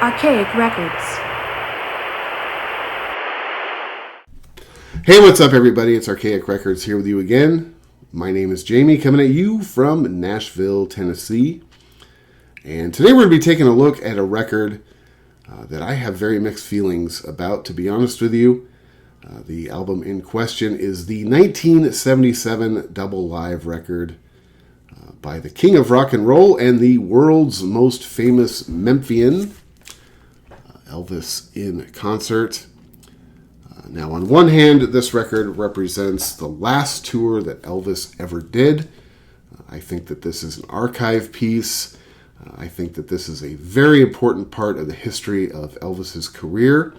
Archaic Records. Hey, what's up, everybody? It's Archaic Records here with you again. My name is Jamie, coming at you from Nashville, Tennessee. And today we're going to be taking a look at a record that I have very mixed feelings about, to be honest with you. The album in question is the 1977 double live record by the king of rock and roll and the world's most famous Memphian, Elvis In Concert. Now, on one hand, this record represents the last tour that Elvis ever did. I think that this is an archive piece. I think that this is a very important part of the history of Elvis's career.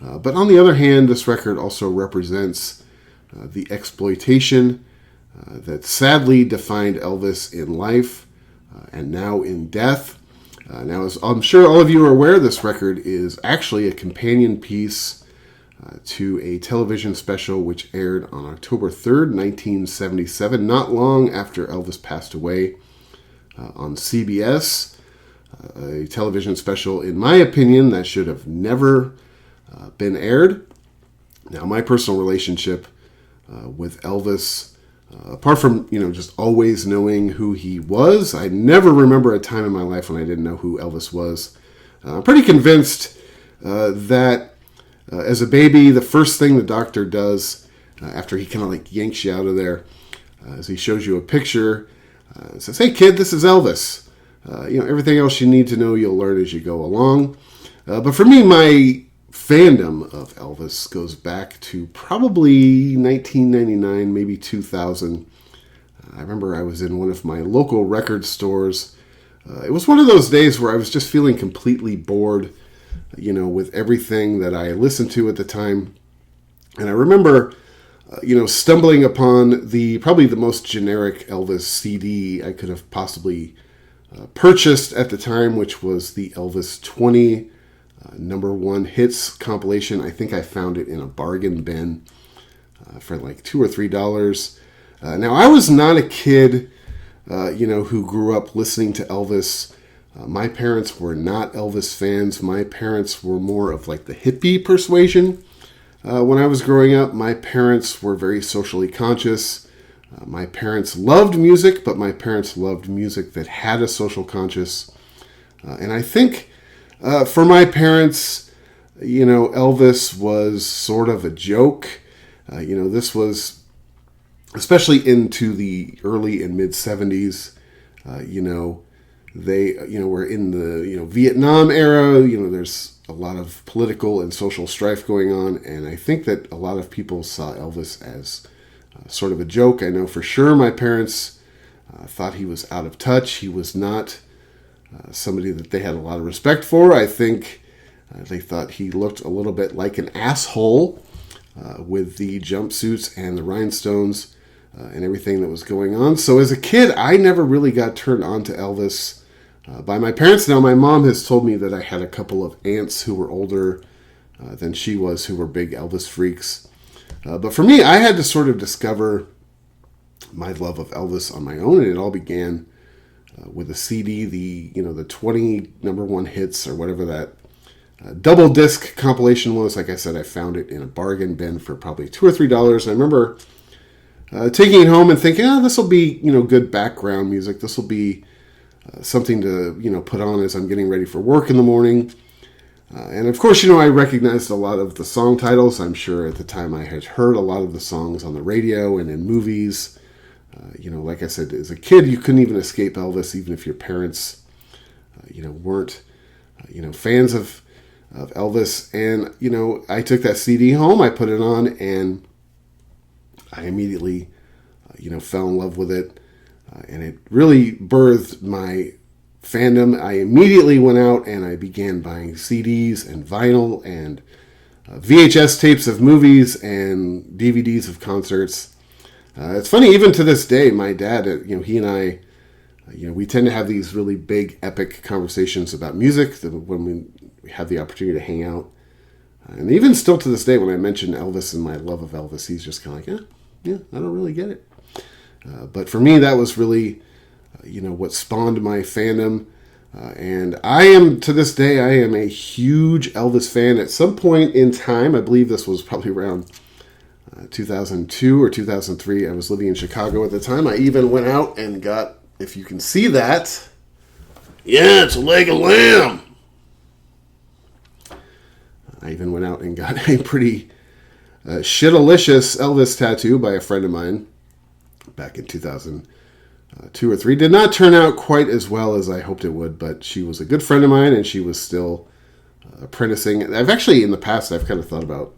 But on the other hand, this record also represents the exploitation that sadly defined Elvis in life and now in death. Now, as I'm sure all of you are aware, this record is actually a companion piece to a television special which aired on October 3rd, 1977, not long after Elvis passed away, on CBS. A television special, in my opinion, that should have never been aired. Now, my personal relationship with Elvis, apart from, just always knowing who he was, I never remember a time in my life when I didn't know who Elvis was. I'm pretty convinced that as a baby, the first thing the doctor does after he kind of yanks you out of there is he shows you a picture and says, "Hey kid, this is Elvis. Everything else you need to know you'll learn as you go along." But for me, my fandom of Elvis goes back to probably 1999, maybe 2000. I remember I was in one of my local record stores. It was one of those days where I was just feeling completely bored, with everything that I listened to at the time. And I remember, stumbling upon probably the most generic Elvis CD I could have possibly purchased at the time, which was the Elvis 20 number one hits compilation. I think I found it in a bargain bin for like $2 or $3. Now, I was not a kid, who grew up listening to Elvis. My parents were not Elvis fans. My parents were more of like the hippie persuasion. When I was growing up, my parents were very socially conscious. My parents loved music, but my parents loved music that had a social conscience. And I think for my parents, Elvis was sort of a joke. This was, especially into the early and mid 70s, they, were in the, Vietnam era. There's a lot of political and social strife going on. And I think that a lot of people saw Elvis as sort of a joke. I know for sure my parents thought he was out of touch. He was not somebody that they had a lot of respect for. I think they thought he looked a little bit like an asshole with the jumpsuits and the rhinestones and everything that was going on. So as a kid, I never really got turned on to Elvis by my parents. Now, my mom has told me that I had a couple of aunts who were older than she was, who were big Elvis freaks. But for me, I had to sort of discover my love of Elvis on my own, and it all began with a CD, the 20 number one hits or whatever that double disc compilation was. Like I said, I found it in a bargain bin for probably $2 or $3. And I remember taking it home and thinking, this will be, good background music. This will be something to, put on as I'm getting ready for work in the morning. And of course, I recognized a lot of the song titles. I'm sure at the time I had heard a lot of the songs on the radio and in movies. Like I said, as a kid, you couldn't even escape Elvis, even if your parents, weren't, fans of Elvis. And, I took that CD home, I put it on, and I immediately, fell in love with it. And it really birthed my fandom. I immediately went out and I began buying CDs and vinyl and VHS tapes of movies and DVDs of concerts. It's funny, even to this day, my dad, he and I, we tend to have these really big, epic conversations about music when we have the opportunity to hang out. And even still to this day, when I mention Elvis and my love of Elvis, he's just kind of like, yeah, I don't really get it. But for me, that was really, what spawned my fandom. And I am, to this day, I am a huge Elvis fan. At some point in time, I believe this was probably around 2002 or 2003, I was living in Chicago at the time. I even went out and got, if you can see that, yeah, it's a leg of lamb. I even went out and got a pretty shitalicious Elvis tattoo by a friend of mine back in 2002 or 3. Did not turn out quite as well as I hoped it would, but she was a good friend of mine and she was still apprenticing. I've actually, in the past, I've kind of thought about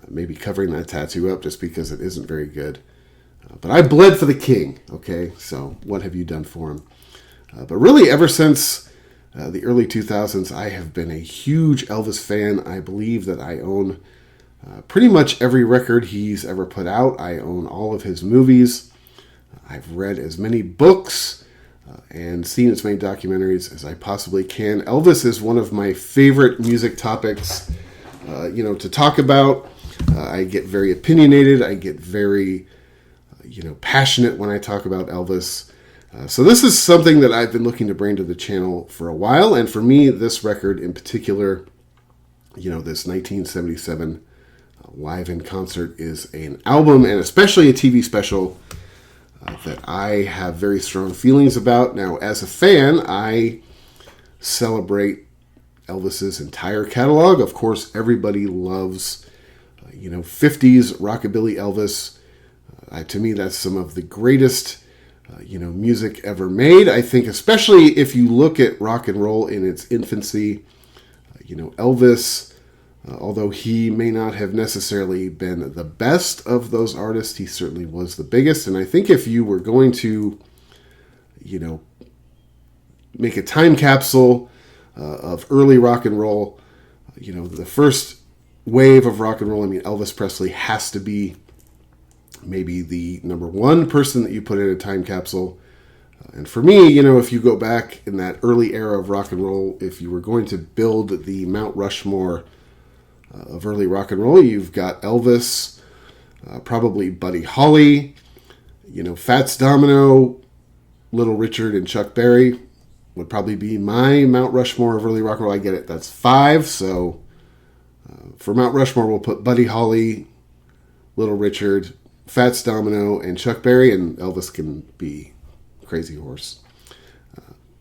maybe covering that tattoo up just because it isn't very good. But I bled for the king, okay? So what have you done for him? But really, ever since the early 2000s, I have been a huge Elvis fan. I believe that I own pretty much every record he's ever put out. I own all of his movies. I've read as many books and seen as many documentaries as I possibly can. Elvis is one of my favorite music topics, to talk about. I get very opinionated. I get very, passionate when I talk about Elvis. So this is something that I've been looking to bring to the channel for a while. And for me, this record in particular, this 1977 Live in Concert is an album and especially a TV special that I have very strong feelings about. Now, as a fan, I celebrate Elvis's entire catalog. Of course, everybody loves, 50s rockabilly Elvis. To me, that's some of the greatest, music ever made. I think especially if you look at rock and roll in its infancy, Elvis, although he may not have necessarily been the best of those artists, he certainly was the biggest. And I think if you were going to, make a time capsule of early rock and roll, the first wave of rock and roll, Elvis Presley has to be maybe the number one person that you put in a time capsule. And for me, if you go back in that early era of rock and roll, if you were going to build the Mount Rushmore of early rock and roll, you've got Elvis, probably Buddy Holly, Fats Domino, Little Richard, and Chuck Berry would probably be my Mount Rushmore of early rock and roll. I get it. That's 5. So for Mount Rushmore, we'll put Buddy Holly, Little Richard, Fats Domino, and Chuck Berry, and Elvis can be Crazy Horse.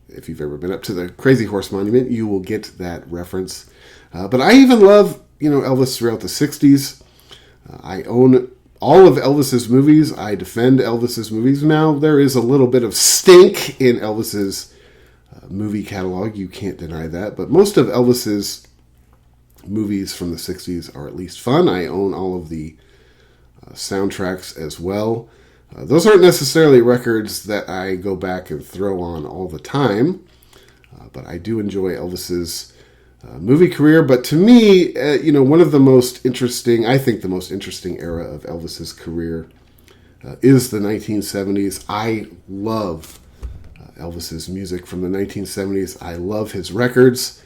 If you've ever been up to the Crazy Horse Monument, you will get that reference. But I even love, Elvis throughout the 60s. I own all of Elvis's movies. I defend Elvis's movies. Now, there is a little bit of stink in Elvis's movie catalog. You can't deny that. But most of Elvis's movies from the 60s are at least fun. I own all of the soundtracks as well. Those aren't necessarily records that I go back and throw on all the time, but I do enjoy Elvis's movie career. But to me, one of the most interesting, I think the most interesting era of Elvis's career is the 1970s. I love Elvis's music from the 1970s. I love his records.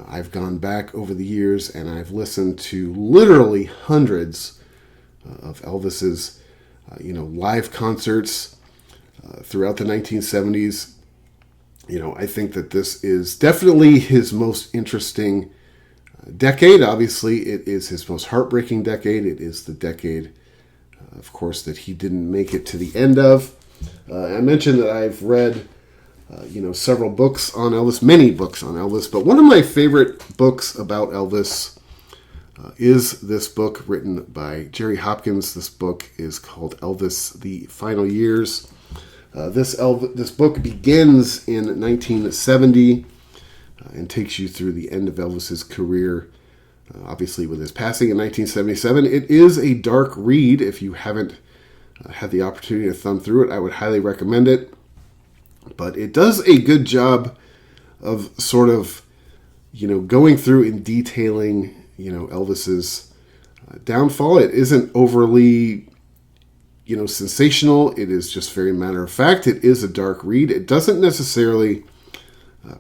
I've gone back over the years and I've listened to literally hundreds of Elvis's, live concerts throughout the 1970s. I think that this is definitely his most interesting decade. Obviously, it is his most heartbreaking decade. It is the decade, of course, that he didn't make it to the end of. I mentioned that I've read, several books on Elvis, many books on Elvis, but one of my favorite books about Elvis is this book written by Jerry Hopkins. This book is called Elvis: The Final Years. This book begins in 1970 and takes you through the end of Elvis's career, obviously with his passing in 1977. It is a dark read. If you haven't had the opportunity to thumb through it, I would highly recommend it. But it does a good job of sort of, going through and detailing Elvis's downfall. It isn't overly, sensational. It is just very matter of fact. It is a dark read. It doesn't necessarily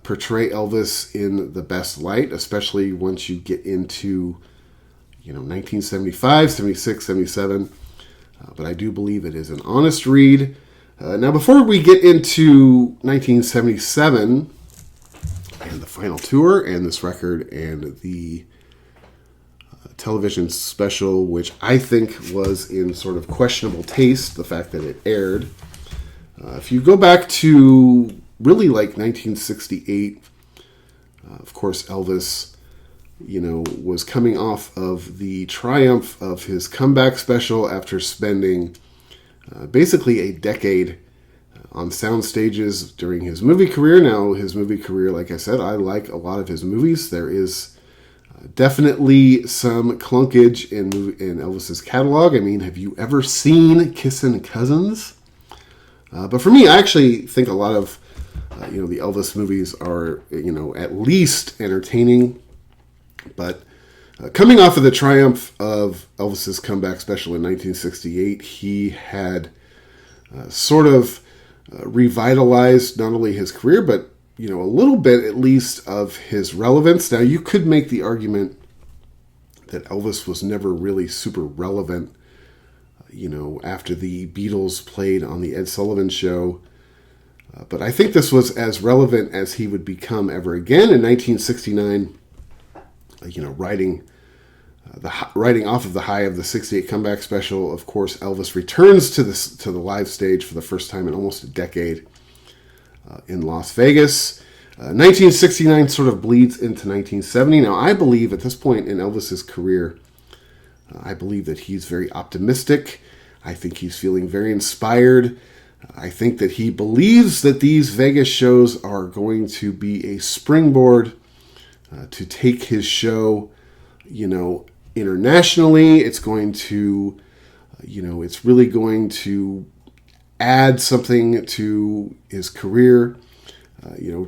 portray Elvis in the best light, especially once you get into, 1975, 76, 77. But I do believe it is an honest read. Now, before we get into 1977, final tour and this record and the television special, which I think was in sort of questionable taste, the fact that it aired. If you go back to really like 1968, of course, Elvis, was coming off of the triumph of his comeback special after spending basically a decade on sound stages during his movie career. Now, his movie career, like I said, I like a lot of his movies. There is definitely some clunkage in Elvis's catalog. I mean, have you ever seen Kissin' Cousins? But for me, I actually think a lot of the Elvis movies are at least entertaining. But coming off of the triumph of Elvis's comeback special in 1968, he had sort of revitalized not only his career, but a little bit at least of his relevance. Now, you could make the argument that Elvis was never really super relevant, after the Beatles played on the Ed Sullivan Show. But I think this was as relevant as he would become ever again in 1969. Riding off of the high of the '68 comeback special. Of course, Elvis returns to the live stage for the first time in almost a decade in Las Vegas. 1969 sort of bleeds into 1970. Now, I believe at this point in Elvis's career, I believe that he's very optimistic. I think he's feeling very inspired. I think that he believes that these Vegas shows are going to be a springboard to take his show, internationally. It's going to, it's really going to add something to his career.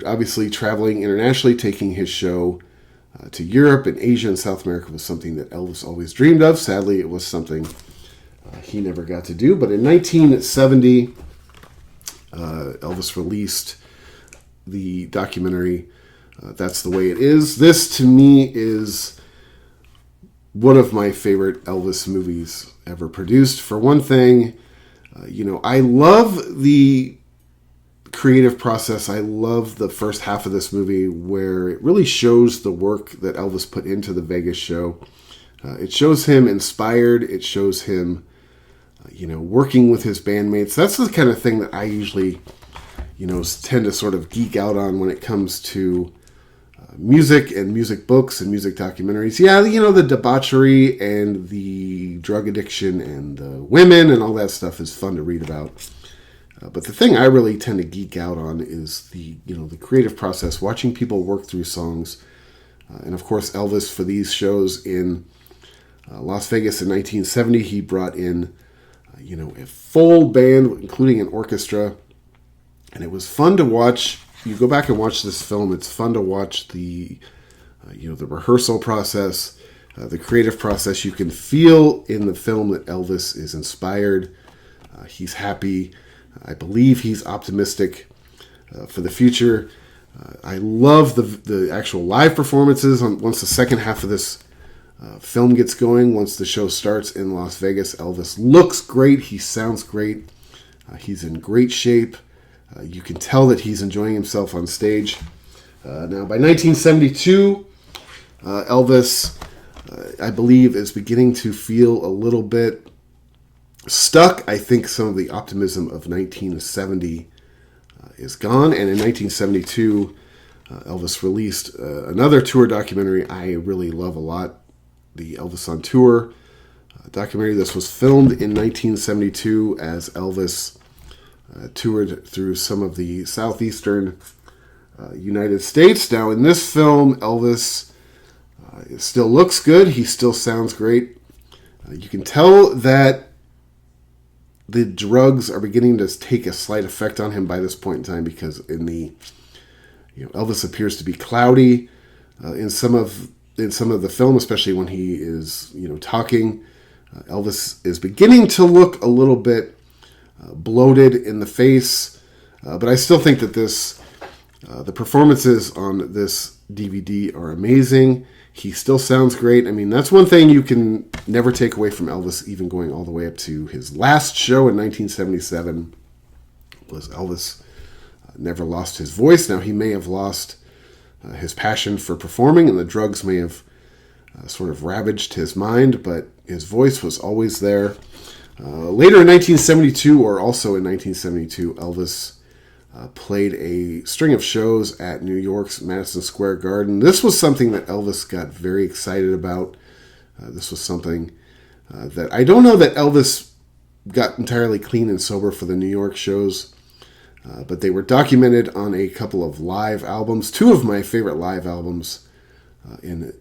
Obviously traveling internationally, taking his show to Europe and Asia and South America was something that Elvis always dreamed of. Sadly, it was something he never got to do. But in 1970, Elvis released the documentary, That's the Way It Is. This, to me, is one of my favorite Elvis movies ever produced. For one thing, I love the creative process. I love the first half of this movie where it really shows the work that Elvis put into the Vegas show. It shows him inspired. It shows him, working with his bandmates. That's the kind of thing that I usually, tend to sort of geek out on when it comes to music and music books and music documentaries. Yeah, the debauchery and the drug addiction and the women and all that stuff is fun to read about. But the thing I really tend to geek out on is the creative process, watching people work through songs. And of course, Elvis, for these shows in Las Vegas in 1970, he brought in, a full band, including an orchestra. And it was fun to watch. You go back and watch this film, it's fun to watch the rehearsal process, the creative process. You can feel in the film that Elvis is inspired. He's happy. I believe he's optimistic for the future. I love the actual live performances. Once the second half of this film gets going, once the show starts in Las Vegas, Elvis looks great. He sounds great. He's in great shape. You can tell that he's enjoying himself on stage. Now, by 1972, Elvis, I believe, is beginning to feel a little bit stuck. I think some of the optimism of 1970 is gone. And in 1972, Elvis released another tour documentary I really love a lot, the Elvis on Tour documentary. This was filmed in 1972 as Elvis toured through some of the southeastern United States. Now, in this film, Elvis still looks good. He still sounds great. You can tell that the drugs are beginning to take a slight effect on him by this point in time, because in the Elvis appears to be cloudy in some of the film, especially when he is talking. Elvis is beginning to look a little bit bloated in the face, but I still think that the performances on this DVD are amazing. He still sounds great. I mean, that's one thing you can never take away from Elvis, even going all the way up to his last show in 1977, was Elvis never lost his voice. Now, he may have lost his passion for performing, and the drugs may have sort of ravaged his mind, but his voice was always there. Later in 1972, or also in 1972, Elvis played a string of shows at New York's Madison Square Garden. This was something that Elvis got very excited about. This was something that I don't know that Elvis got entirely clean and sober for the New York shows, but they were documented on a couple of live albums. Two of my favorite live albums in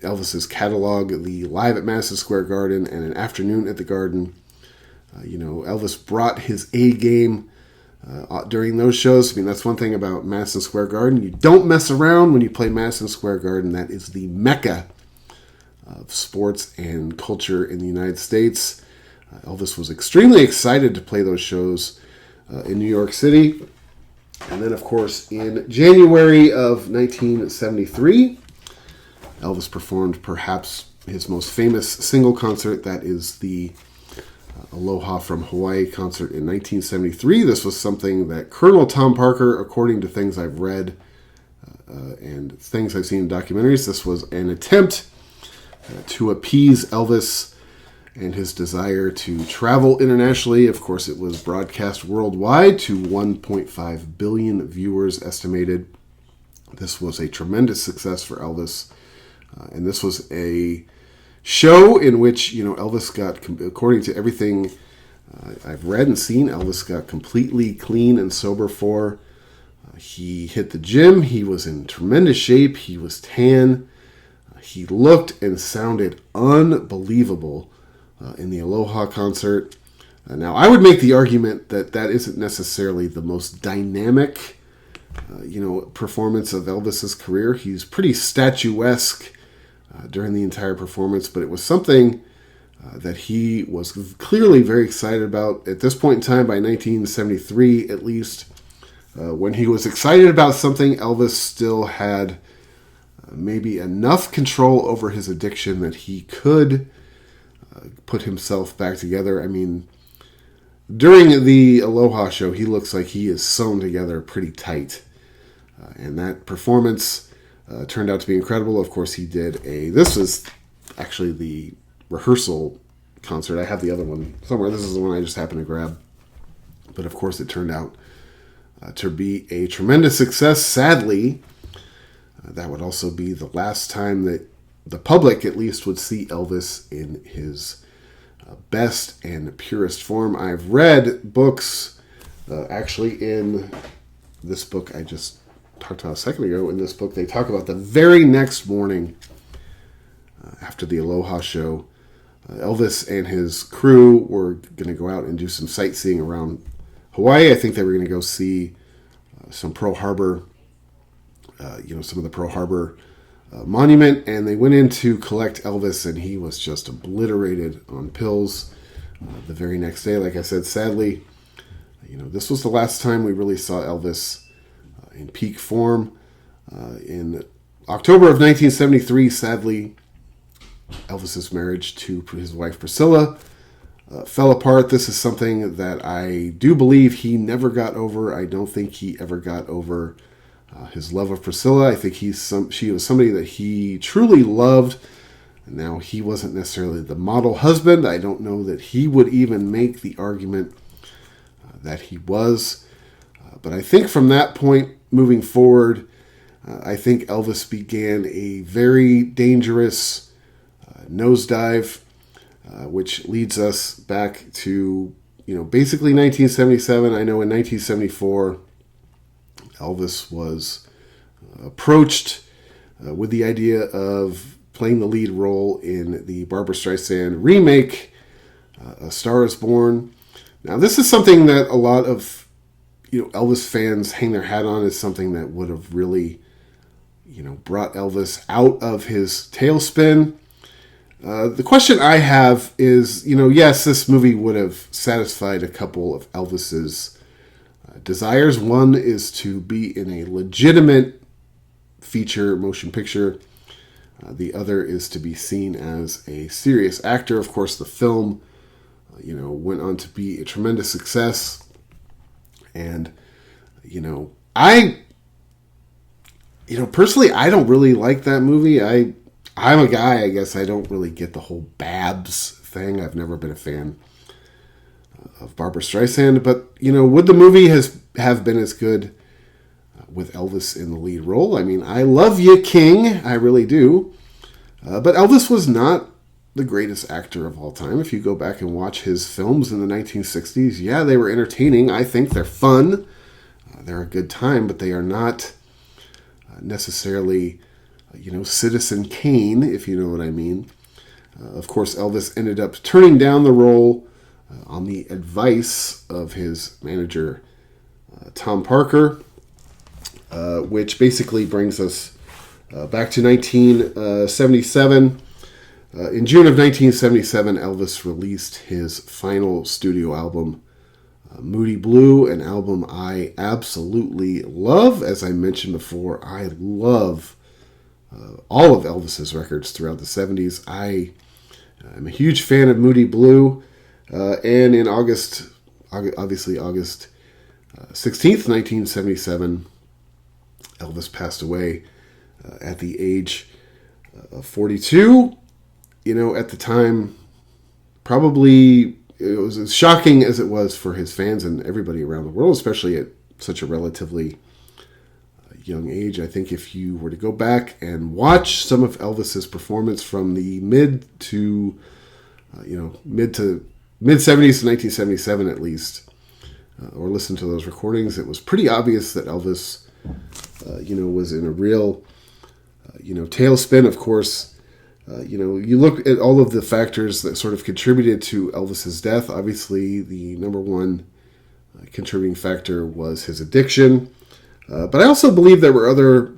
Elvis's catalog, the Live at Madison Square Garden and An Afternoon at the Garden. Elvis brought his A game during those shows. I mean, that's one thing about Madison Square Garden. You don't mess around when you play Madison Square Garden. That is the mecca of sports and culture in the United States. Elvis was extremely excited to play those shows in New York City. And then, of course, in January of 1973, Elvis performed perhaps his most famous single concert. That is the Aloha from Hawaii concert in 1973. This was something that Colonel Tom Parker, according to things I've read and things I've seen in documentaries, this was an attempt to appease Elvis and his desire to travel internationally. Of course, it was broadcast worldwide to 1.5 billion viewers estimated. This was a tremendous success for Elvis. And this was a show in which, Elvis got, according to everything I've read and seen, Elvis got completely clean and sober for. He hit the gym. He was in tremendous shape. He was tan. He looked and sounded unbelievable in the Aloha concert. Now, I would make the argument that that isn't necessarily the most dynamic, performance of Elvis's career. He's pretty statuesque during the entire performance, but it was something that he was clearly very excited about. At this point in time, by 1973 at least, when he was excited about something, Elvis still had maybe enough control over his addiction that he could put himself back together. I mean, during the Aloha show, he looks like he is sewn together pretty tight. And that performance turned out to be incredible. Of course, this was actually the rehearsal concert. I have the other one somewhere. This is the one I just happened to grab. But of course, it turned out to be a tremendous success. Sadly, that would also be the last time that the public, at least, would see Elvis in his best and purest form. I've read books, actually in this book I just talked about a second ago. In this book, they talk about the very next morning after the Aloha show, Elvis and his crew were going to go out and do some sightseeing around Hawaii. I think they were going to go see some Pearl Harbor, some of the Pearl Harbor monument, and they went in to collect Elvis, and he was just obliterated on pills the very next day. Like I said, sadly, this was the last time we really saw Elvis in peak form. In October of 1973, sadly, Elvis's marriage to his wife Priscilla fell apart. This is something that I do believe he never got over. I don't think he ever got over his love of Priscilla. I think she was somebody that he truly loved. Now, he wasn't necessarily the model husband. I don't know that he would even make the argument that he was. But I think from that point moving forward, I think Elvis began a very dangerous nosedive, which leads us back to, basically 1977. I know in 1974, Elvis was approached with the idea of playing the lead role in the Barbra Streisand remake, A Star Is Born. Now, this is something that a lot of Elvis fans hang their hat on. Is something that would have really, brought Elvis out of his tailspin. The question I have is, yes, this movie would have satisfied a couple of Elvis's desires. One is to be in a legitimate feature motion picture. The other is to be seen as a serious actor. Of course, the film, went on to be a tremendous success. And, personally, I don't really like that movie. I'm a guy, I guess I don't really get the whole Babs thing. I've never been a fan of Barbra Streisand, but, would the movie have been as good with Elvis in the lead role? I mean, I love you, King. I really do. But Elvis was not the greatest actor of all time. If you go back and watch his films in the 1960s, yeah, they were entertaining. I think they're fun. They're a good time, but they are not necessarily, Citizen Kane, if you know what I mean. Of course, Elvis ended up turning down the role on the advice of his manager, Tom Parker, which basically brings us back to 1977. In June of 1977, Elvis released his final studio album, Moody Blue, an album I absolutely love. As I mentioned before, I love all of Elvis's records throughout the 70s. I'm a huge fan of Moody Blue. And in August 16th, 1977, Elvis passed away at the age of 42. At the time, probably it was as shocking as it was for his fans and everybody around the world, especially at such a relatively young age. I think if you were to go back and watch some of Elvis's performance from the mid 70s to 1977 at least, or listen to those recordings, it was pretty obvious that Elvis, was in a real, tailspin. Of course, you look at all of the factors that sort of contributed to Elvis's death. Obviously, the number one contributing factor was his addiction. But I also believe there were other,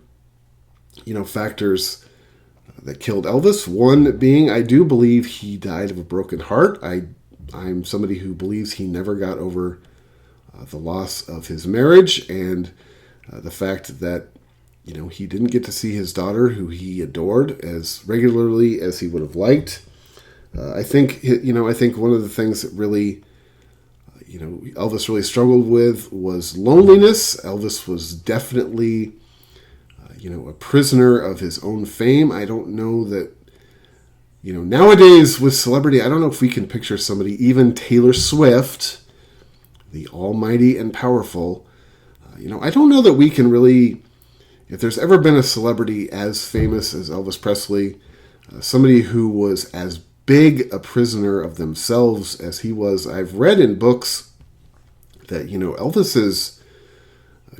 factors that killed Elvis. One being, I do believe he died of a broken heart. I'm somebody who believes he never got over the loss of his marriage and the fact that, he didn't get to see his daughter, who he adored, as regularly as he would have liked. I think one of the things that really, Elvis really struggled with was loneliness. Elvis was definitely, a prisoner of his own fame. I don't know that, nowadays with celebrity, I don't know if we can picture somebody, even Taylor Swift, the almighty and powerful. I don't know that we can really, if there's ever been a celebrity as famous as Elvis Presley, somebody who was as big a prisoner of themselves as he was. I've read in books that, Elvis's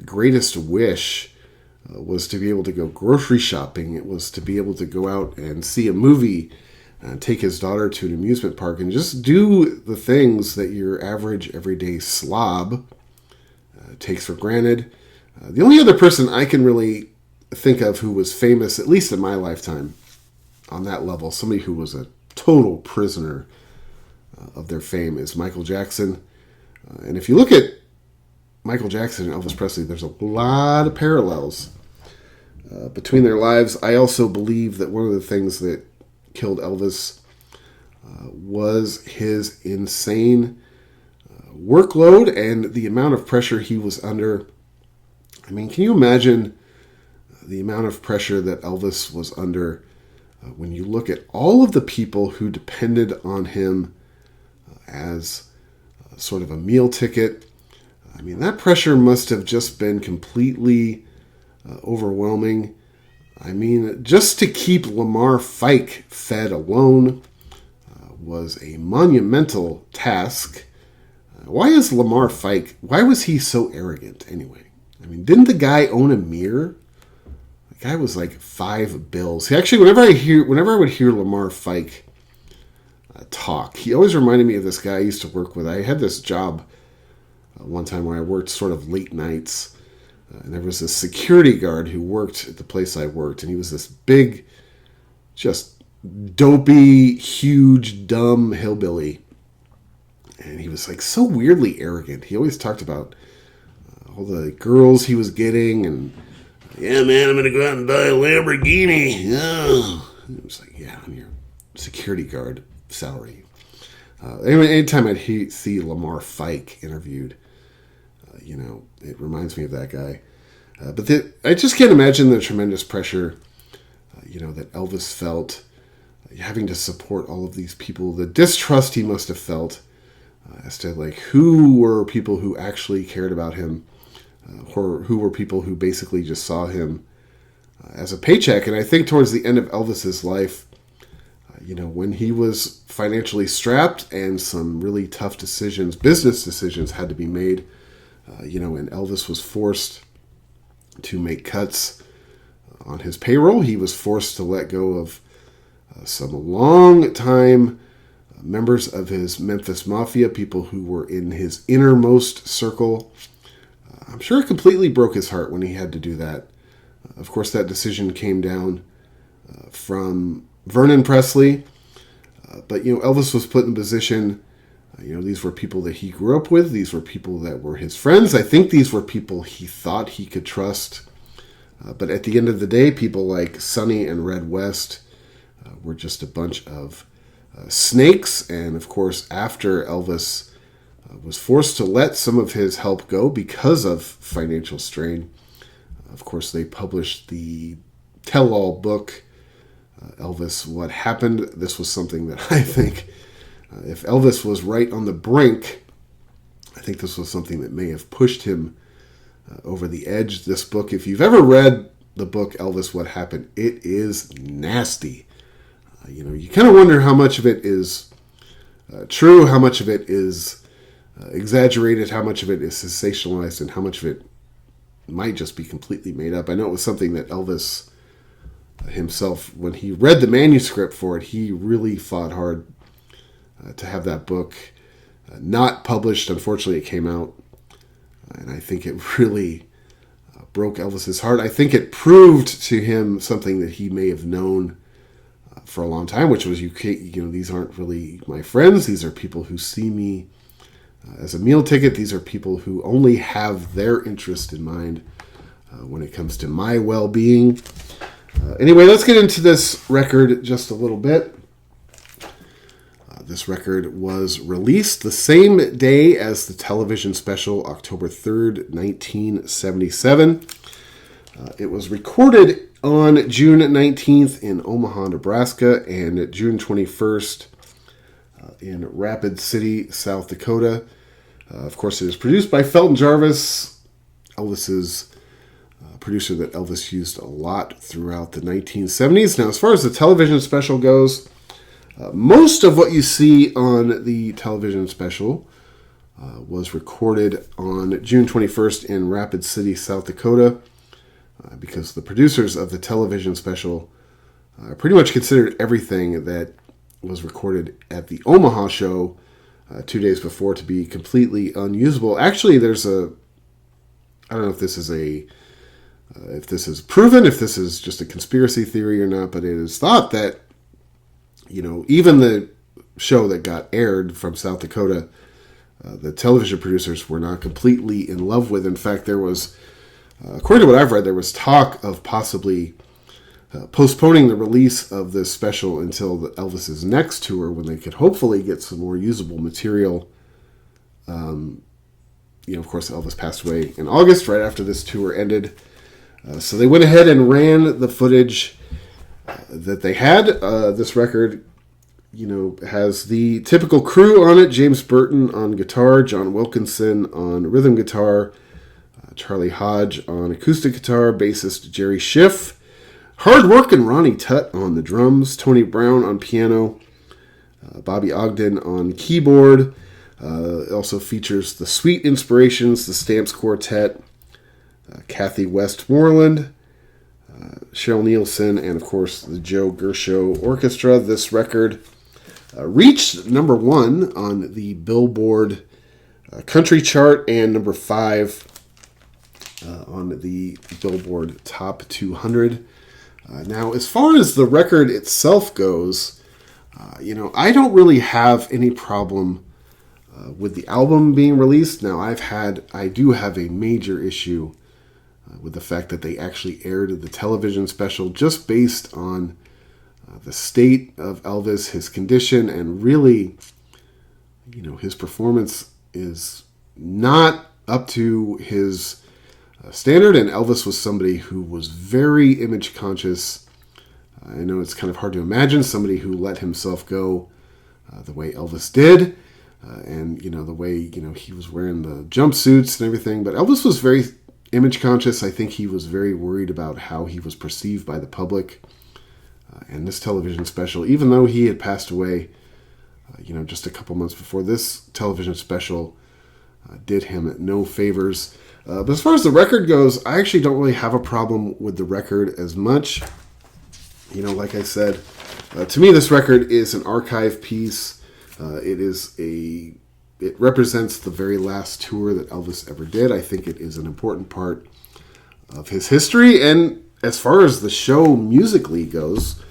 greatest wish was to be able to go grocery shopping. It was to be able to go out and see a movie, take his daughter to an amusement park, and just do the things that your average everyday slob takes for granted. The only other person I can really think of who was famous, at least in my lifetime, on that level, somebody who was a total prisoner of their fame, is Michael Jackson. And if you look at Michael Jackson and Elvis Presley, there's a lot of parallels between their lives. I also believe that one of the things that killed Elvis was his insane workload and the amount of pressure he was under. I mean, can you imagine the amount of pressure that Elvis was under when you look at all of the people who depended on him as sort of a meal ticket? I mean, that pressure must have just been completely overwhelming. I mean, just to keep Lamar Fike fed alone was a monumental task. Why is Lamar Fike, why was he so arrogant anyway? I mean, didn't the guy own a mirror? The guy was like $5. He actually, whenever I would hear Lamar Fike talk, he always reminded me of this guy I used to work with. I had this job one time where I worked sort of late nights, and there was a security guard who worked at the place I worked, and he was this big, just dopey, huge, dumb hillbilly. And he was like so weirdly arrogant. He always talked about all the girls he was getting, and yeah, man, I'm gonna go out and buy a Lamborghini. Oh. It was like, yeah, on your security guard salary. Anyway, anytime I'd see Lamar Fike interviewed, it reminds me of that guy. I just can't imagine the tremendous pressure, that Elvis felt, having to support all of these people, the distrust he must have felt as to who were people who actually cared about him, or who were people who basically just saw him as a paycheck. And I think towards the end of Elvis's life, when he was financially strapped and some really tough business decisions had to be made, and Elvis was forced to make cuts on his payroll. He was forced to let go of some long-time members of his Memphis Mafia, people who were in his innermost circle. I'm sure it completely broke his heart when he had to do that. Of course, that decision came down from Vernon Presley. But Elvis was put in a position, these were people that he grew up with. These were people that were his friends. I think these were people he thought he could trust. But at the end of the day, people like Sonny and Red West were just a bunch of snakes. And of course, after Elvis was forced to let some of his help go because of financial strain, of course, they published the tell-all book, Elvis, What Happened. This was something that I think, if Elvis was right on the brink, I think this was something that may have pushed him over the edge. This book, if you've ever read the book Elvis, What Happened, it is nasty. You kind of wonder how much of it is true, how much of it is exaggerated, how much of it is sensationalized, and how much of it might just be completely made up. I know it was something that Elvis himself, when he read the manuscript for it, he really fought hard to have that book not published. Unfortunately, it came out, and I think it really broke Elvis's heart. I think it proved to him something that he may have known for a long time, which was, these aren't really my friends. These are people who see me as a meal ticket. These are people who only have their interest in mind when it comes to my well-being. Anyway, let's get into this record just a little bit. This record was released the same day as the television special, October 3rd, 1977. It was recorded on June 19th in Omaha, Nebraska, and June 21st in Rapid City, South Dakota. Of course, it is produced by Felton Jarvis, Elvis's producer that Elvis used a lot throughout the 1970s. Now, as far as the television special goes, most of what you see on the television special was recorded on June 21st in Rapid City, South Dakota, because the producers of the television special pretty much considered everything that was recorded at the Omaha show 2 days before to be completely unusable. Actually, I don't know if this is proven, if this is just a conspiracy theory or not, but it is thought that, even the show that got aired from South Dakota, the television producers were not completely in love with. In fact, there was, according to what I've read, there was talk of possibly postponing the release of this special until Elvis's next tour, when they could hopefully get some more usable material. Of course, Elvis passed away in August, right after this tour ended. So they went ahead and ran the footage that they had. This record, has the typical crew on it. James Burton on guitar, John Wilkinson on rhythm guitar, Charlie Hodge on acoustic guitar, bassist Jerry Schiff, hard-working Ronnie Tutt on the drums, Tony Brown on piano, Bobby Ogden on keyboard. It also features the Sweet Inspirations, the Stamps Quartet, Kathy Westmoreland, Cheryl Nielsen, and of course the Joe Gershow Orchestra. This record reached number 1 on the Billboard country chart and number 5 on the Billboard Top 200. Now, as far as the record itself goes, I don't really have any problem with the album being released. Now, I do have a major issue with the fact that they actually aired the television special, just based on the state of Elvis, his condition, and really, his performance is not up to his standard, and Elvis was somebody who was very image conscious. I know it's kind of hard to imagine somebody who let himself go the way Elvis did, and the way he was wearing the jumpsuits and everything. But Elvis was very image conscious. I think he was very worried about how he was perceived by the public. And this television special, even though he had passed away, just a couple months before, this television special did him no favors. But as far as the record goes, I actually don't really have a problem with the record as much. Like I said, to me, this record is an archive piece. It represents the very last tour that Elvis ever did. I think it is an important part of his history. And as far as the show musically goes,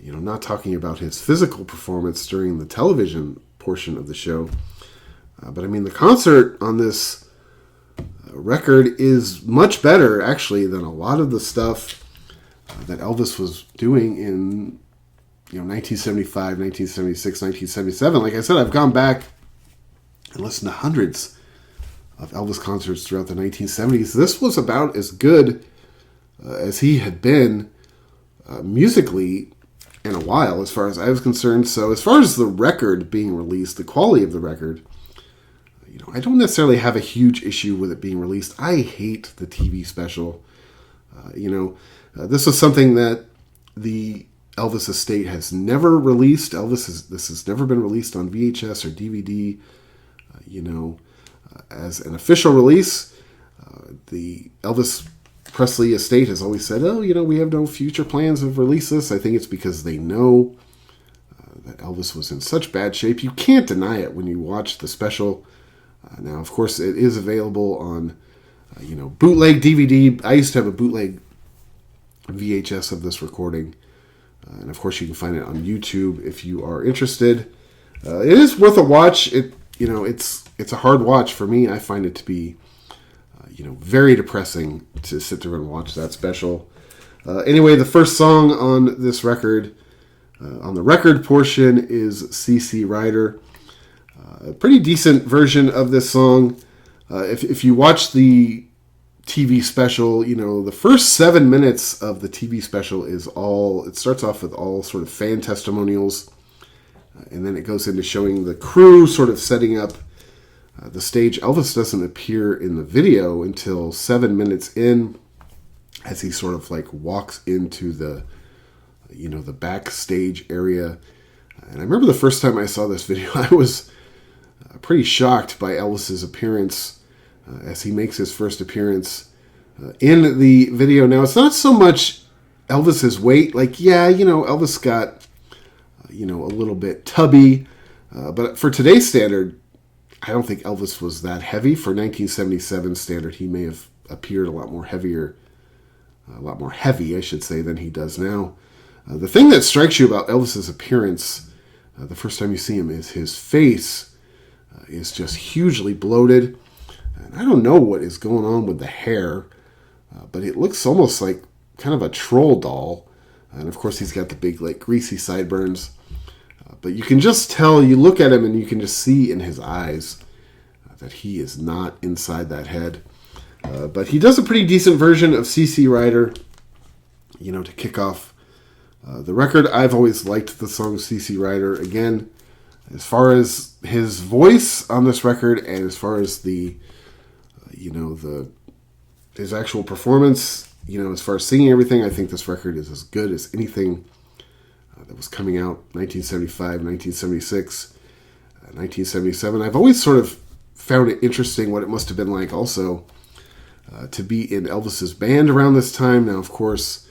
not talking about his physical performance during the television portion of the show, but I mean, the concert on this record is much better, actually, than a lot of the stuff that Elvis was doing in 1975, 1976, 1977. Like I said, I've gone back and listened to hundreds of Elvis concerts throughout the 1970s. This was about as good as he had been musically in a while, as far as I was concerned. So as far as the record being released, the quality of the record, I don't necessarily have a huge issue with it being released. I hate the TV special. This was something that the Elvis estate has never released. This has never been released on VHS or DVD, as an official release. The Elvis Presley estate has always said, we have no future plans of release this. I think it's because they know that Elvis was in such bad shape. You can't deny it when you watch the special. Now, of course, it is available on, bootleg DVD. I used to have a bootleg VHS of this recording. And, of course, you can find it on YouTube if you are interested. It is worth a watch. It's a hard watch for me. I find it to be, very depressing to sit there and watch that special. Anyway, the first song on this record, on the record portion, is C.C. Rider. A pretty decent version of this song. If you watch the TV special, the first 7 minutes of the TV special it starts off with all sort of fan testimonials, and then it goes into showing the crew sort of setting up the stage. Elvis doesn't appear in the video until 7 minutes in, as he sort of like walks into the backstage area. And I remember the first time I saw this video, I was pretty shocked by Elvis's appearance as he makes his first appearance in the video. Now, it's not so much Elvis's weight. Elvis got, a little bit tubby. But for today's standard, I don't think Elvis was that heavy. For 1977 standard, he may have appeared a lot more heavy, I should say, than he does now. The thing that strikes you about Elvis's appearance the first time you see him is his face is just hugely bloated. And I don't know what is going on with the hair, but it looks almost like kind of a troll doll. And of course, he's got the big, greasy sideburns. But you can just tell, you look at him and you can just see in his eyes that he is not inside that head. But he does a pretty decent version of C.C. Rider, to kick off the record. I've always liked the song C.C. Rider. Again, as far as his voice on this record and as far as the his actual performance, as far as singing everything, I think this record is as good as anything that was coming out 1975, 1976, 1977. I've always sort of found it interesting what it must have been like also to be in Elvis's band around this time. Now, of course,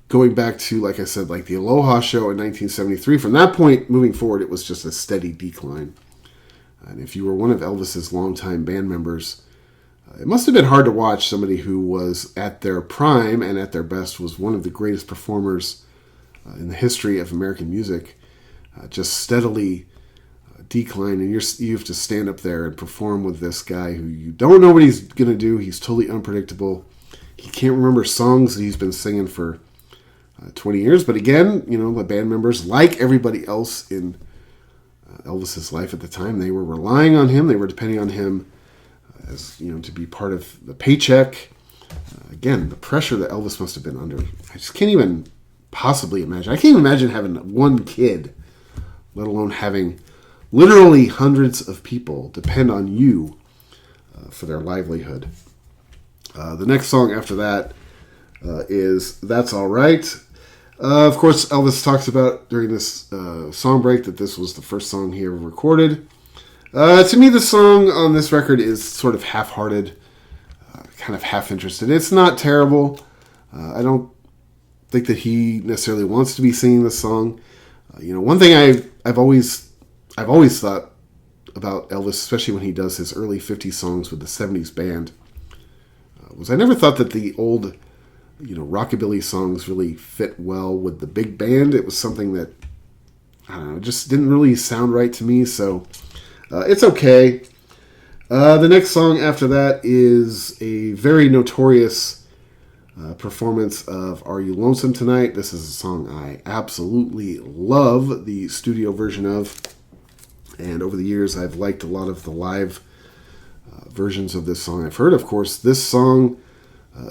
going back to, like I said, the Aloha show in 1973, from that point moving forward, it was just a steady decline. And if you were one of Elvis's longtime band members, it must have been hard to watch somebody who was at their prime and at their best, was one of the greatest performers in the history of American music, just steadily decline. And you have to stand up there and perform with this guy who you don't know what he's going to do. He's totally unpredictable. He can't remember songs that he's been singing for 20 years. But again, the band members, like everybody else in Elvis's life at the time, they were relying on him. They were depending on him as to be part of the paycheck. Again, the pressure that Elvis must have been under. I just can't even possibly imagine. I can't even imagine having one kid, let alone having literally hundreds of people depend on you for their livelihood. The next song after that is That's All Right. Of course, Elvis talks about during this song break that this was the first song he ever recorded. To me, the song on this record is sort of half-hearted, kind of half-interested. It's not terrible. I don't think that he necessarily wants to be singing this song. One thing I've always thought about Elvis, especially when he does his early 50s songs with the 70s band, was I never thought that the old, rockabilly songs really fit well with the big band. It was something that, I don't know, just didn't really sound right to me, so it's okay. The next song after that is a very notorious performance of Are You Lonesome Tonight? This is a song I absolutely love the studio version of, and over the years I've liked a lot of the live versions of this song I've heard. Of course, this song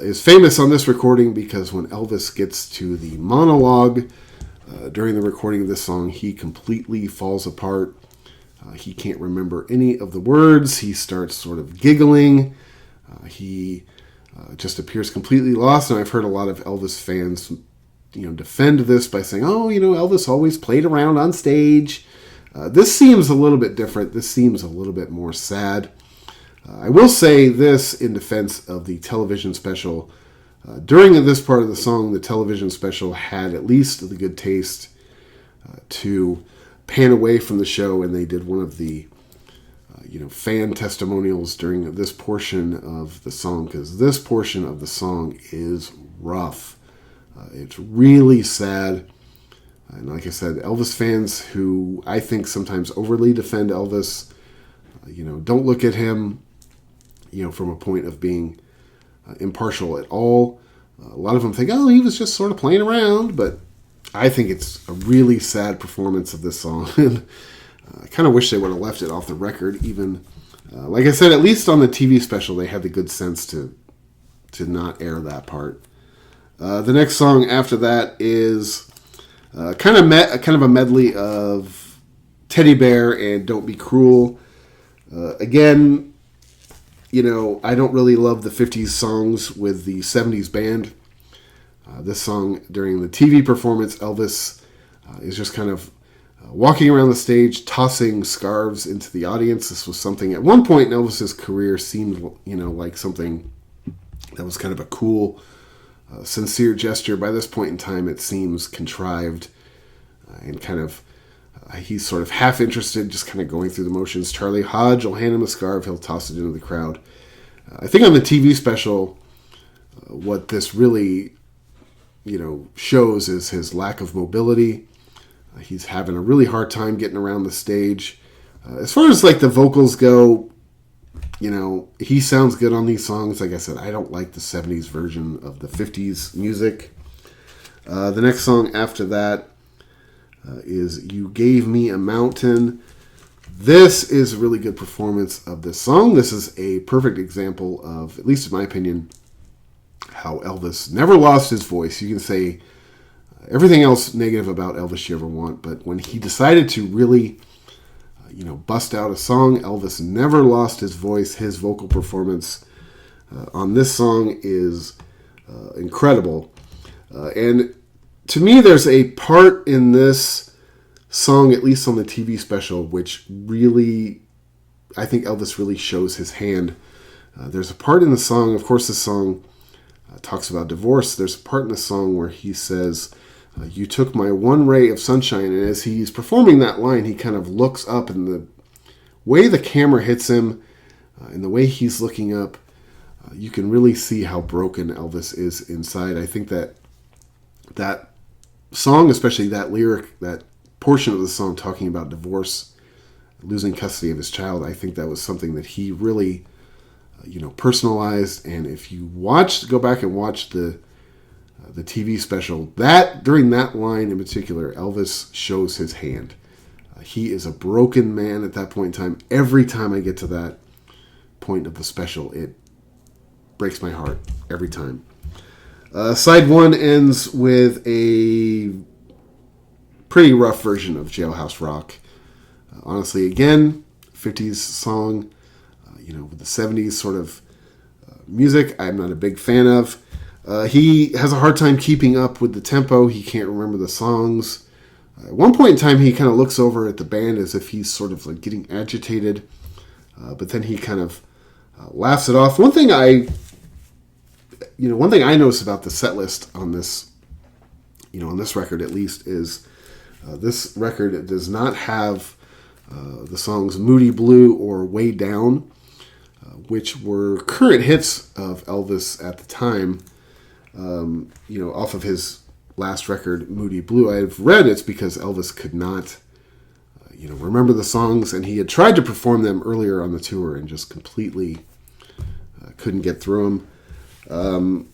is famous on this recording because when Elvis gets to the monologue during the recording of this song, he completely falls apart. He can't remember any of the words. He starts sort of giggling. He just appears completely lost, and I've heard a lot of Elvis fans defend this by saying, Elvis always played around on stage. This seems a little bit different. This seems a little bit more sad. I will say this in defense of the television special. During this part of the song, the television special had at least the good taste to pan away from the show, and they did one of the fan testimonials during this portion of the song, because this portion of the song is rough. It's really sad. And like I said, Elvis fans who I think sometimes overly defend Elvis, don't look at him from a point of being impartial at all. A lot of them think, he was just sort of playing around, but I think it's a really sad performance of this song. And I kind of wish they would have left it off the record even. Like I said, at least on the TV special, they had the good sense to not air that part. The next song after that is kind of a medley of Teddy Bear and Don't Be Cruel. Again, I don't really love the 50s songs with the 70s band. This song, during the TV performance, Elvis is just kind of walking around the stage, tossing scarves into the audience. This was something, at one point in Elvis's career, seemed, like something that was kind of a cool, sincere gesture. By this point in time, it seems contrived and kind of, he's sort of half interested, just kind of going through the motions. Charlie Hodge will hand him a scarf, he'll toss it into the crowd. I think on the TV special, what this really shows is his lack of mobility. He's having a really hard time getting around the stage. As far as like the vocals go, he sounds good on these songs. Like I said, I don't like the 70s version of the 50s music. The next song after that is You Gave Me a Mountain. This is a really good performance of this song. This is a perfect example of, at least in my opinion, how Elvis never lost his voice. You can say everything else negative about Elvis you ever want, but when he decided to really, bust out a song, Elvis never lost his voice. His vocal performance on this song is incredible. And to me, there's a part in this song, at least on the TV special, which really, I think Elvis really shows his hand. There's a part in the song, of course this song talks about divorce. There's a part in the song where he says, you took my one ray of sunshine. And as he's performing that line, he kind of looks up, and the way the camera hits him and the way he's looking up, you can really see how broken Elvis is inside. I think that song, especially that lyric, that portion of the song talking about divorce, losing custody of his child, I think that was something that he really, personalized. And if you go back and watch the TV special, that during that line in particular, Elvis shows his hand. He is a broken man at that point in time. Every time I get to that point of the special. It breaks my heart every time. Side 1 ends with a pretty rough version of Jailhouse Rock. Honestly, again, 50s song, with the 70s sort of music, I'm not a big fan of. He has a hard time keeping up with the tempo. He can't remember the songs. At one point in time, he kind of looks over at the band as if he's sort of like getting agitated, but then he kind of laughs it off. One thing I noticed about the set list on this, on this record at least, is this record does not have the songs Moody Blue or Way Down, which were current hits of Elvis at the time, off of his last record, Moody Blue. I've read it's because Elvis could not, remember the songs, and he had tried to perform them earlier on the tour and just completely couldn't get through them.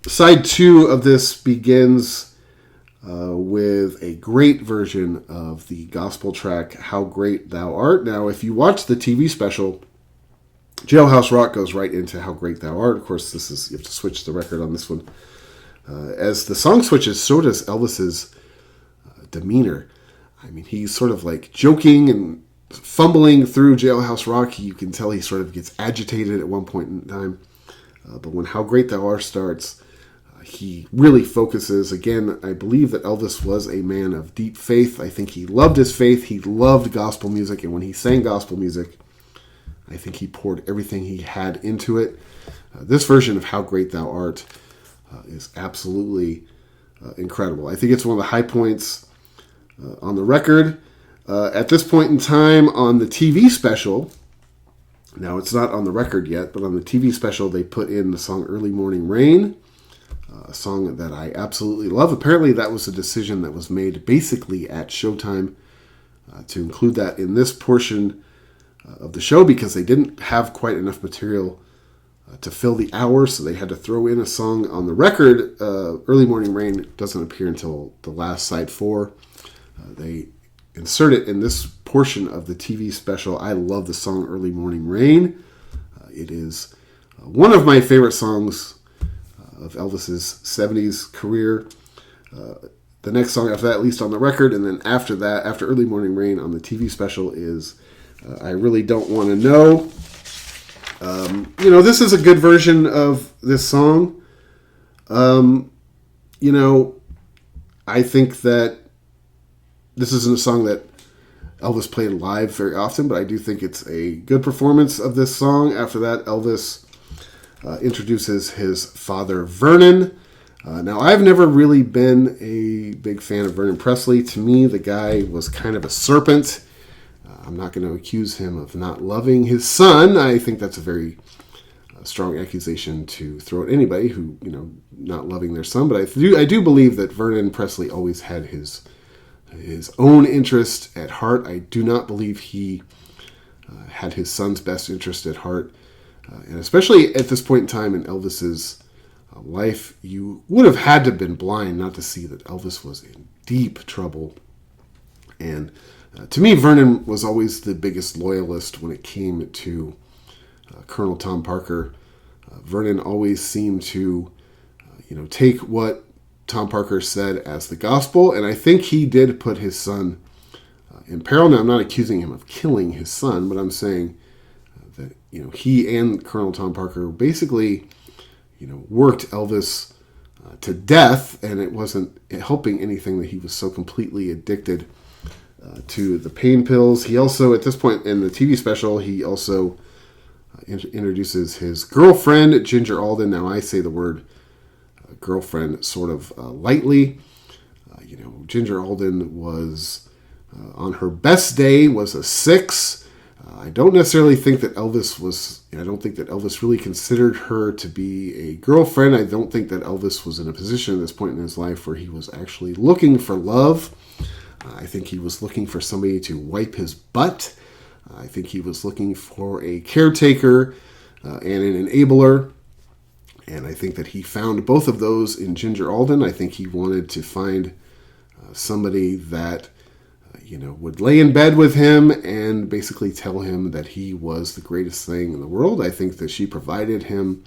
Side 2 of this begins with a great version of the gospel track, How Great Thou Art. Now, if you watch the TV special, Jailhouse Rock goes right into How Great Thou Art. Of course, you have to switch the record on this one. As the song switches, so does Elvis's demeanor. I mean, he's sort of like joking and fumbling through Jailhouse Rock. You can tell he sort of gets agitated at one point in time. But when How Great Thou Art starts, he really focuses. Again, I believe that Elvis was a man of deep faith. I think he loved his faith. He loved gospel music. And when he sang gospel music, I think he poured everything he had into it. This version of How Great Thou Art is absolutely incredible. I think it's one of the high points on the record. At this point in time on the TV special, now it's not on the record yet, but on the TV special they put in the song Early Morning Rain, a song that I absolutely love. Apparently that was a decision that was made basically at Showtime to include that in this portion of the show because they didn't have quite enough material to fill the hour, so they had to throw in a song on the record. Early Morning Rain doesn't appear until the last side 4. They insert it in this portion of the TV special. I love the song Early Morning Rain. It is one of my favorite songs of Elvis's 70s career. The next song after that, at least on the record, and then after that, after Early Morning Rain on the TV special, is I Really Don't Want to Know. This is a good version of this song. I think that this isn't a song that Elvis played live very often, but I do think it's a good performance of this song. After that, Elvis introduces his father, Vernon. Now, I've never really been a big fan of Vernon Presley. To me, the guy was kind of a serpent. I'm not going to accuse him of not loving his son. I think that's a very strong accusation to throw at anybody who, not loving their son. But I do believe that Vernon Presley always had his own interest at heart. I do not believe he had his son's best interest at heart. And especially at this point in time in Elvis's life, you would have had to have been blind not to see that Elvis was in deep trouble. And to me, Vernon was always the biggest loyalist when it came to Colonel Tom Parker. Vernon always seemed to, take what Tom Parker said as the gospel, and I think he did put his son in peril. Now, I'm not accusing him of killing his son, but I'm saying that, he and Colonel Tom Parker basically, worked Elvis to death, and it wasn't helping anything that he was so completely addicted to the pain pills. He also, at this point in the TV special, he also introduces his girlfriend, Ginger Alden. Now, I say the word girlfriend sort of lightly. Ginger Alden was, on her best day, was a 6. I don't necessarily think that I don't think that Elvis really considered her to be a girlfriend. I don't think that Elvis was in a position at this point in his life where he was actually looking for love. I think he was looking for somebody to wipe his butt. I think he was looking for a caretaker and an enabler. And I think that he found both of those in Ginger Alden. I think he wanted to find somebody that would lay in bed with him and basically tell him that he was the greatest thing in the world. I think that she provided him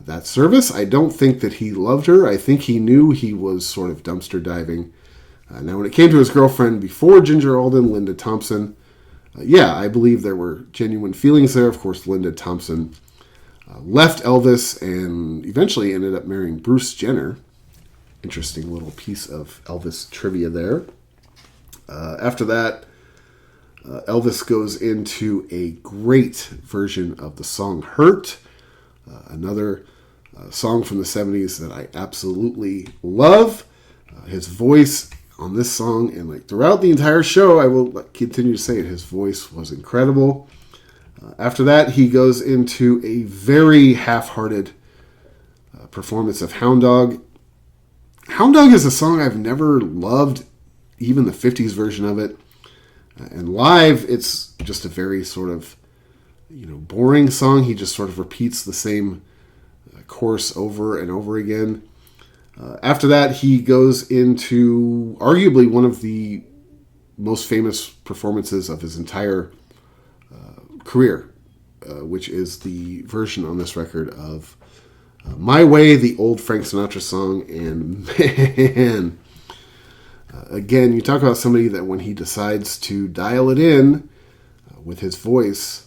that service. I don't think that he loved her. I think he knew he was sort of dumpster diving. Now, when it came to his girlfriend before Ginger Alden, Linda Thompson, I believe there were genuine feelings there. Of course, Linda Thompson left Elvis and eventually ended up marrying Bruce Jenner. Interesting little piece of Elvis trivia there. After that, Elvis goes into a great version of the song Hurt, another song from the 70s that I absolutely love. His voice on this song and throughout the entire show, I will continue to say it, his voice was incredible. After that, he goes into a very half-hearted performance of Hound Dog. Hound Dog is a song I've never loved, even the 50s version of it. And live, it's just a very sort of, boring song. He just sort of repeats the same chorus over and over again. After that, he goes into arguably one of the most famous performances of his entire career, which is the version on this record of My Way, the old Frank Sinatra song. And man, again, you talk about somebody that when he decides to dial it in with his voice,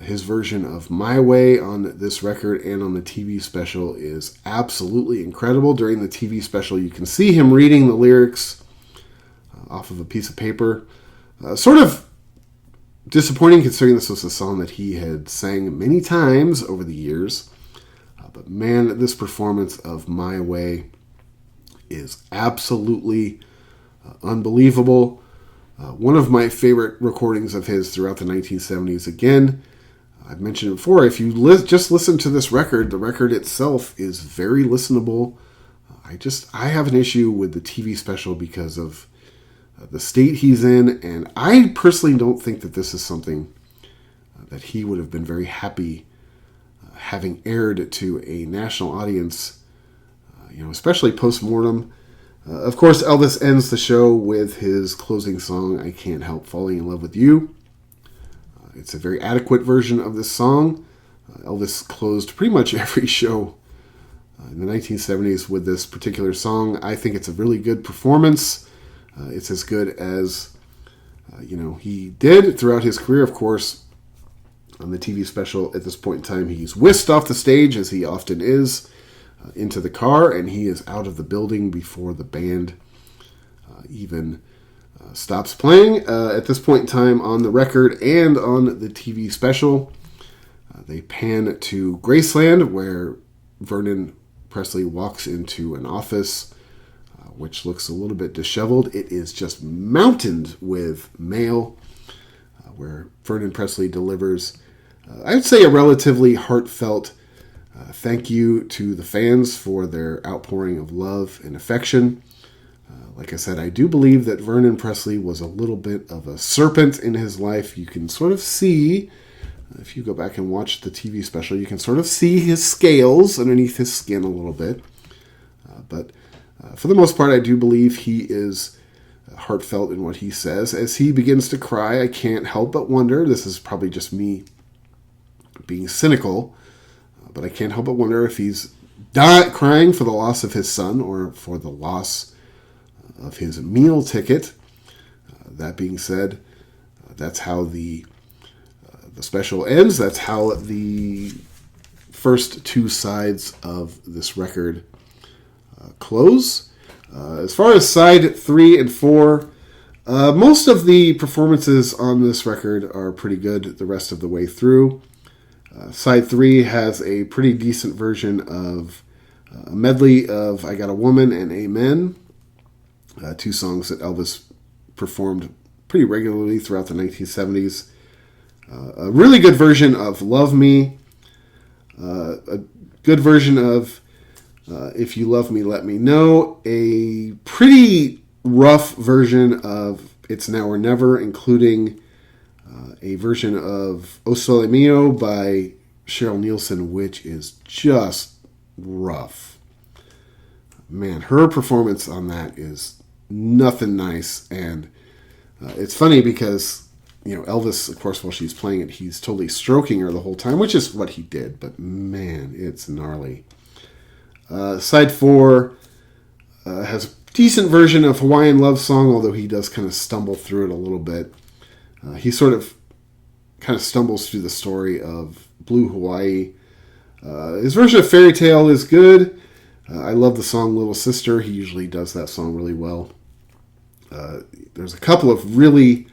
his version of My Way on this record and on the TV special is absolutely incredible. During the TV special, you can see him reading the lyrics off of a piece of paper. Sort of disappointing considering this was a song that he had sang many times over the years. But man, this performance of My Way is absolutely unbelievable. One of my favorite recordings of his throughout the 1970s. Again, I've mentioned it before, if you just listen to this record, the record itself is very listenable. I have an issue with the TV special because of the state he's in, and I personally don't think that this is something that he would have been very happy having aired to a national audience, especially post-mortem. Of course, Elvis ends the show with his closing song, I Can't Help Falling in Love with You. It's a very adequate version of this song. Elvis closed pretty much every show in the 1970s with this particular song. I think it's a really good performance. It's as good as, he did throughout his career. Of course, on the TV special at this point in time, he's whisked off the stage, as he often is, into the car, and he is out of the building before the band even stops playing. At this point in time on the record and on the TV special, they pan to Graceland, where Vernon Presley walks into an office, which looks a little bit disheveled. It is just mountained with mail, where Vernon Presley delivers, I'd say, a relatively heartfelt thank you to the fans for their outpouring of love and affection. Like I said, I do believe that Vernon Presley was a little bit of a serpent in his life. You can sort of see, if you go back and watch the TV special, you can sort of see his scales underneath his skin a little bit. But for the most part, I do believe he is heartfelt in what he says. As he begins to cry, I can't help but wonder, this is probably just me being cynical, but I can't help but wonder if he's crying for the loss of his son or for the loss of his meal ticket. That being said, that's how the special ends. That's how the first two sides of this record close. As far as side 3 and 4, most of the performances on this record are pretty good the rest of the way through. Side 3 has a pretty decent version of a medley of I Got a Woman and Amen, two songs that Elvis performed pretty regularly throughout the 1970s. A really good version of Love Me, a good version of If You Love Me, Let Me Know, a pretty rough version of It's Now or Never, including a version of O Sole Mio by Cheryl Nielsen, which is just rough. Man, her performance on that is nothing nice, and It's funny because, Elvis, of course, while she's playing it, he's totally stroking her the whole time, which is what he did. But man, it's gnarly. Side 4 has a decent version of Hawaiian Love Song, although he does kind of stumble through it a little bit. He sort of kind of stumbles through the story of Blue Hawaii. His version of Fairy Tale is good. I love the song Little Sister. He usually does that song really well. There's a couple of really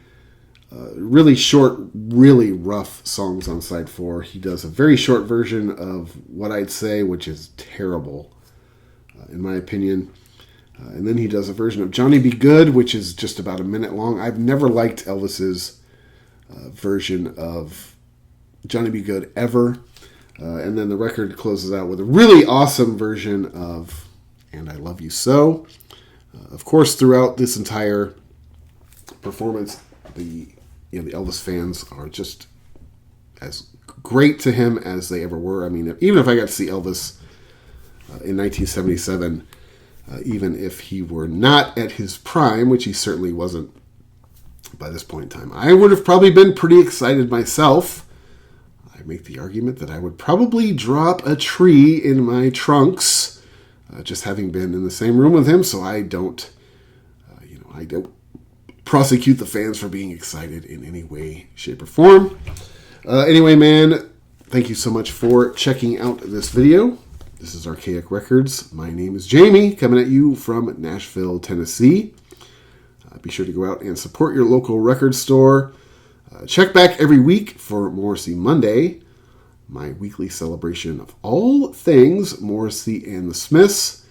short, really rough songs on side 4. He does a very short version of What I'd Say, which is terrible, in my opinion. And then he does a version of Johnny Be Good, which is just about a minute long. I've never liked Elvis's version of Johnny Be Good ever. And then the record closes out with a really awesome version of And I Love You So. Of course, throughout this entire performance, the Elvis fans are just as great to him as they ever were. I mean, even if I got to see Elvis in 1977, even if he were not at his prime, which he certainly wasn't by this point in time, I would have probably been pretty excited myself. I make the argument that I would probably drop a tree in my trunks, just having been in the same room with him. So I don't prosecute the fans for being excited in any way, shape, or form. Anyway, man, thank you so much for checking out this video. This is Archaic Records. My name is Jamie, coming at you from Nashville, Tennessee. Be sure to go out and support your local record store. Check back every week for Morrissey Monday, my weekly celebration of all things Morrissey and the Smiths,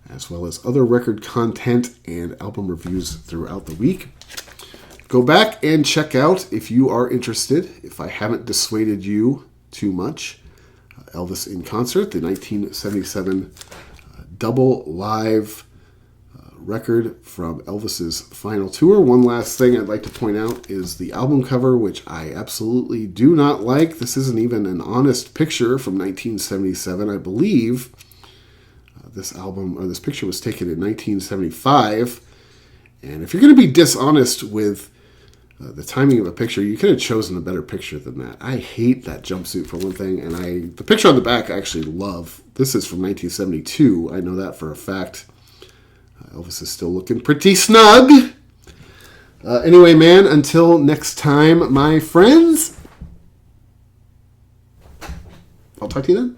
as well as other record content and album reviews throughout the week. Go back and check out, if you are interested, if I haven't dissuaded you too much, Elvis in Concert, the 1977 double live record from Elvis's final tour. One last thing I'd like to point out is the album cover, which I absolutely do not like. This isn't even an honest picture from 1977. I believe this picture was taken in 1975. And if you're going to be dishonest with the timing of a picture, you could have chosen a better picture than that. I hate that jumpsuit for one thing, and the picture on the back I actually love. This is from 1972. I know that for a fact. Elvis is still looking pretty snug. Anyway, man, until next time, my friends, I'll talk to you then.